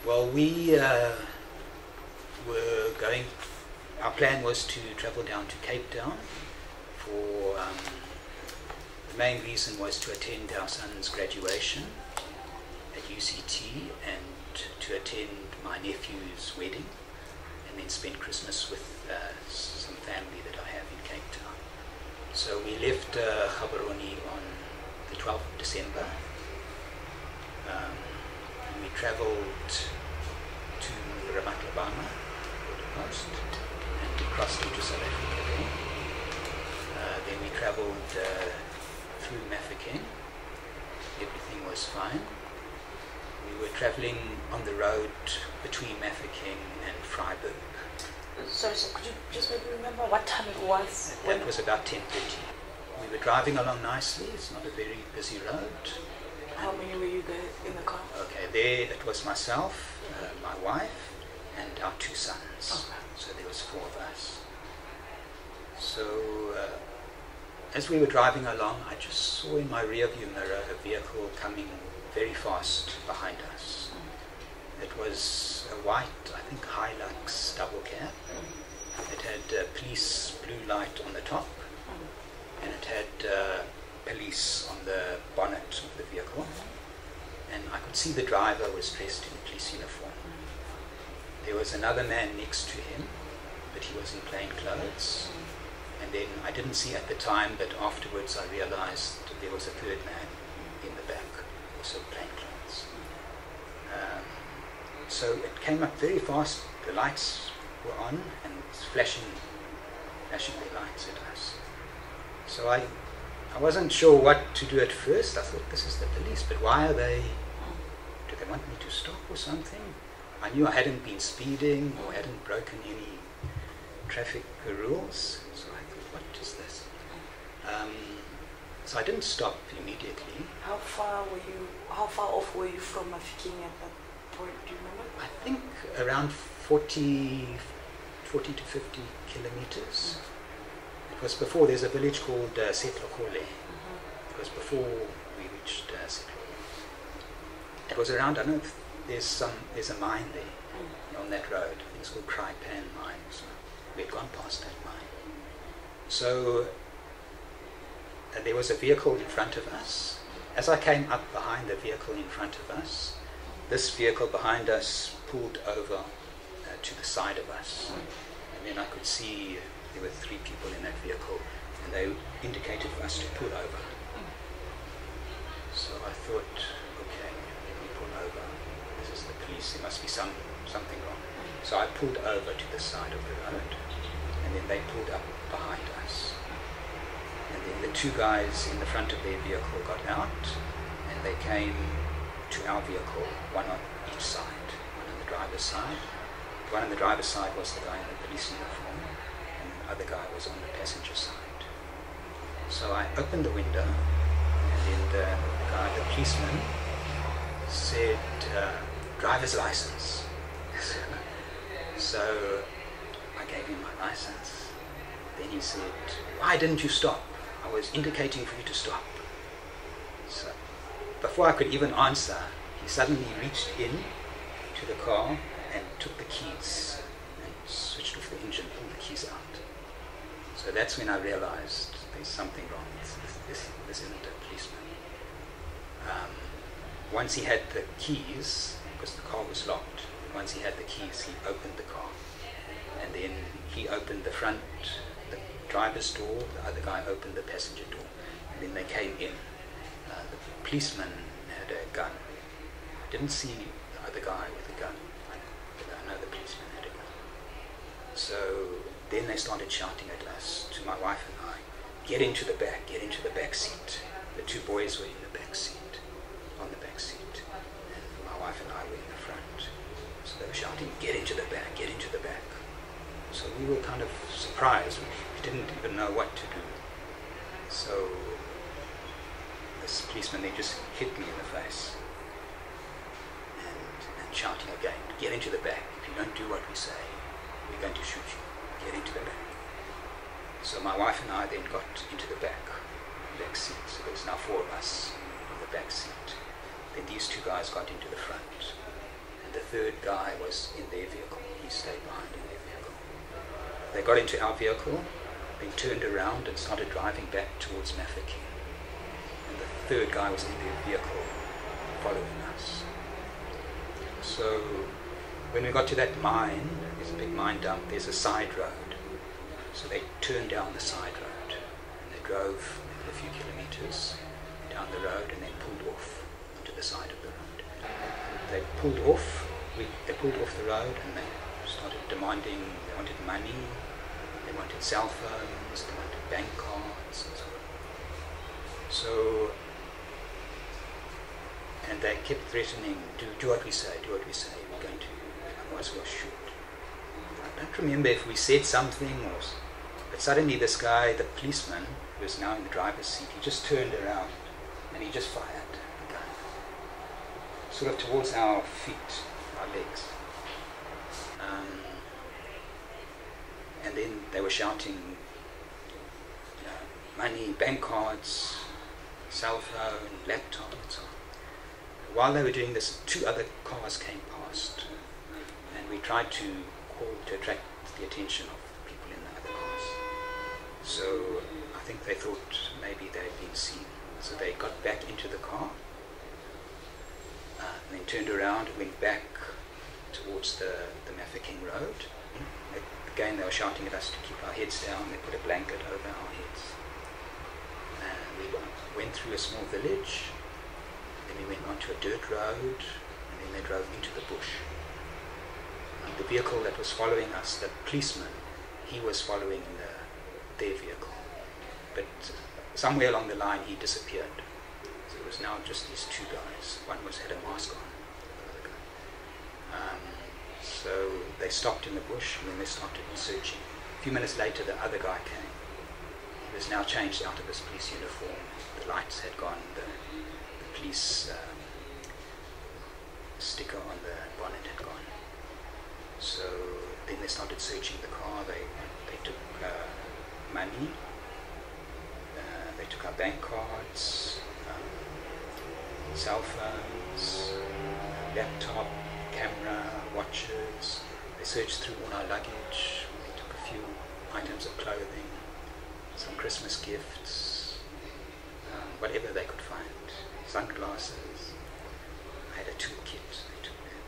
Well, we were going, our plan was to travel down to Cape Town for, the main reason was to attend our son's graduation at UCT and to attend my nephew's wedding and then spend Christmas with some family that I have in Cape Town. So we left Gaborone on the 12th of December. We travelled to Ramatlabama, border post, and we crossed into South Africa there. Then we travelled through Mafeking. Everything was fine. We were travelling on the road between Mafeking and Vryburg. Sorry, so could you just maybe remember what time it was? That was about 10:30. We were driving along nicely. It's not a very busy road. How many were you there in the car? Okay, there it was myself, my wife, and our two sons. Okay. So there was 4 of us. So as we were driving along, I just saw in my rear view mirror a vehicle coming very fast behind us. It was a white, I think, Hilux double cab. It had police blue light on the top, and it had police on the bonnet of the vehicle, and I could see the driver was dressed in police uniform. There was another man next to him, but he was in plain clothes, and then I didn't see at the time, but afterwards I realized there was a third man in the back, also plain clothes. So it came up very fast, the lights were on, and it's flashing their lights at us. So I wasn't sure what to do at first. I thought, this is the police, but why are they, do they want me to stop or something? I knew I hadn't been speeding or hadn't broken any traffic rules, so I thought, what is this? So I didn't stop immediately. How far off were you from Mafeking at that point, do you remember? I think around 40 to 50 kilometers. It was before, there's a village called Setlogole. It was before we reached Setlogole. It was around, I don't know if there's a mine there on that road. I think it's called Krypan Mine. So we had gone past that mine. So there was a vehicle in front of us. As I came up behind the vehicle in front of us, this vehicle behind us pulled over to the side of us. And then I could see there were 3 people in that vehicle, and they indicated for us to pull over. So I thought, okay, let me pull over. This is the police, there must be something wrong. So I pulled over to the side of the road, and then they pulled up behind us. And then the 2 guys in the front of their vehicle got out, and they came to our vehicle, one on each side, one on the driver's side. The one on the driver's side was the guy in the police uniform, and the other guy was on the passenger side. So I opened the window, and then the policeman said, driver's license. So I gave him my license. Then he said, why didn't you stop? I was indicating for you to stop. So before I could even answer, he suddenly reached in to the car and took the keys and switched off the engine, pulled the keys out. So that's when I realized there's something wrong. This isn't a policeman. Once he had the keys, because the car was locked, once he had the keys, he opened the car. And then he opened the front, the driver's door, the other guy opened the passenger door. And then they came in. The policeman had a gun. I didn't see the other guy with a gun, but I know the policeman had a gun. So then they started shouting at us, to my wife and I, get into the back seat. The 2 boys were in the back seat, on the back seat, and my wife and I were in the front. So they were shouting, get into the back, get into the back. So we were kind of surprised. We didn't even know what to do. So this policeman, they just hit me in the face and shouting again, get into the back. If you don't do what we say, we're going to shoot you. Get into the back. So my wife and I then got into the back seat. So there was now 4 of us in the back seat. Then these 2 guys got into the front. And and the third guy was in their vehicle. He stayed behind in their vehicle. They got into our vehicle, then turned around and started driving back towards Mafeking. And the third guy was in their vehicle following us. So when we got to that mine, there's a big mine dump, there's a side road. So they turned down the side road and they drove a few kilometers down the road and then pulled off onto the side of the road. They pulled off the road and they started demanding, they wanted money, they wanted cell phones, they wanted bank cards and so on. So, and they kept threatening, do what we say, we're going to, otherwise we'll shoot. I don't remember if we said something, but suddenly this guy, the policeman, who was now in the driver's seat, he just turned around and he just fired the gun, sort of towards our feet, our legs. And then they were shouting, money, bank cards, cell phone, laptop, and so on. While they were doing this, 2 other cars came past, and we tried to call to attract the attention of people in the other cars. So I think they thought maybe they had been seen. So they got back into the car, and then turned around and went back towards the Mafeking road. Again, they were shouting at us to keep our heads down. They put a blanket over our heads. And we went through a small village, then we went onto a dirt road, and then they drove into the bush. And the vehicle that was following us, the policeman, he was following their vehicle. But somewhere along the line he disappeared. So it was now just these 2 guys. One had a mask on, the other guy. So they stopped in the bush and then they started searching. A few minutes later the other guy came. He was now changed out of his police uniform. The lights had gone, the police sticker on the bonnet had gone. So then they started searching the car. They took money, they took our bank cards, cell phones, laptop, camera, watches. They searched through all our luggage. They took a few items of clothing, some Christmas gifts, whatever they could find, sunglasses. I had a toolkit, they took that.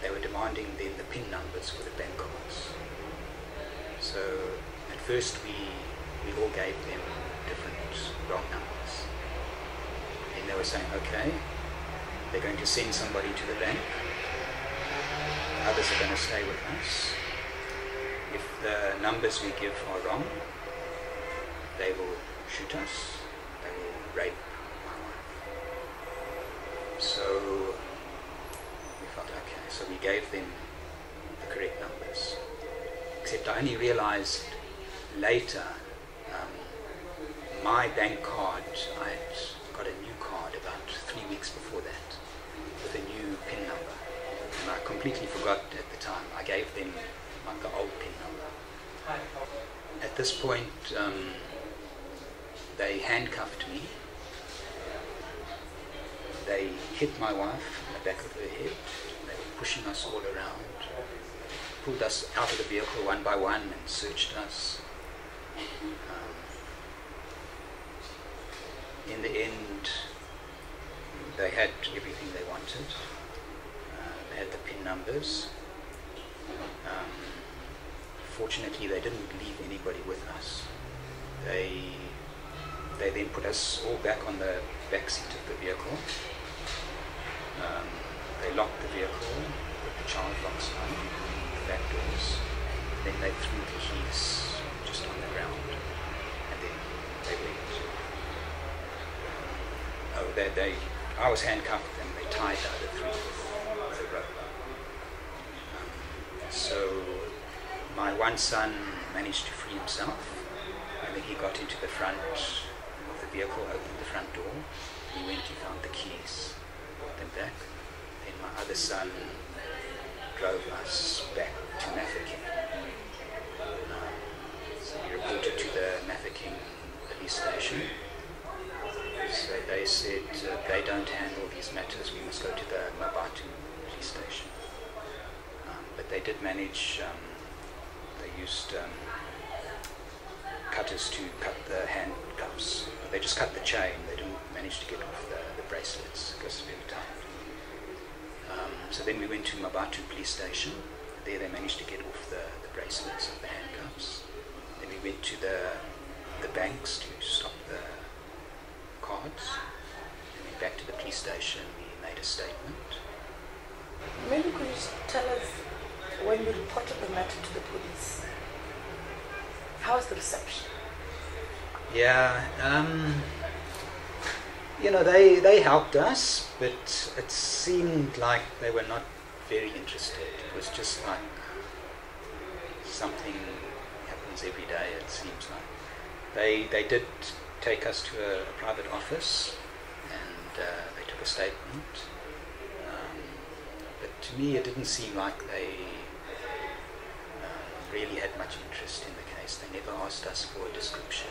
They were demanding then the PIN numbers for the bank cards. So at first we all gave them different wrong numbers. And they were saying, okay, they're going to send somebody to the bank, others are going to stay with us. If the numbers we give are wrong, they will shoot us, they will rape my wife. So we felt okay, so we gave them the correct numbers. Except I only realized later, my bank card, I had got a new card about 3 weeks before that with a new PIN number. And I completely forgot at the time. I gave them like the old PIN number. At this point, they handcuffed me. They hit my wife in the back of her head. They were pushing us all around, pulled us out of the vehicle one by one and searched us. In the end, they had everything they wanted. They had the PIN numbers. Fortunately, they didn't leave anybody with us. They then put us all back on the back seat of the vehicle. They locked the vehicle, put the child locks on, the back doors. Then they threw the keys just on the ground, and then they went. I was handcuffed and they tied the other 3 with a rope. So my one son managed to free himself, and then he got into the front of the vehicle, opened the front door. He went, he found the keys, brought them back. Then my other son drove us back to Mafeking. So he reported to the Mafeking police station. He was So they said they don't handle these matters, we must go to the Mabatu police station. But they did manage, they used cutters to cut the handcuffs. They just cut the chain, they didn't manage to get off the bracelets because it's very tight. So then we went to Mabatu police station. There they managed to get off the bracelets of the handcuffs. Then we went to the banks to stop the cards. Then we went back to the police station, we made a statement. Maybe could you tell us, when you reported the matter to the police, how was the reception? Yeah, they helped us, but it seemed like they were not very interested. It was just like something happens every day, it seems like. They did take us to a private office and they took a statement. But to me it didn't seem like they really had much interest in the case. They never asked us for a description.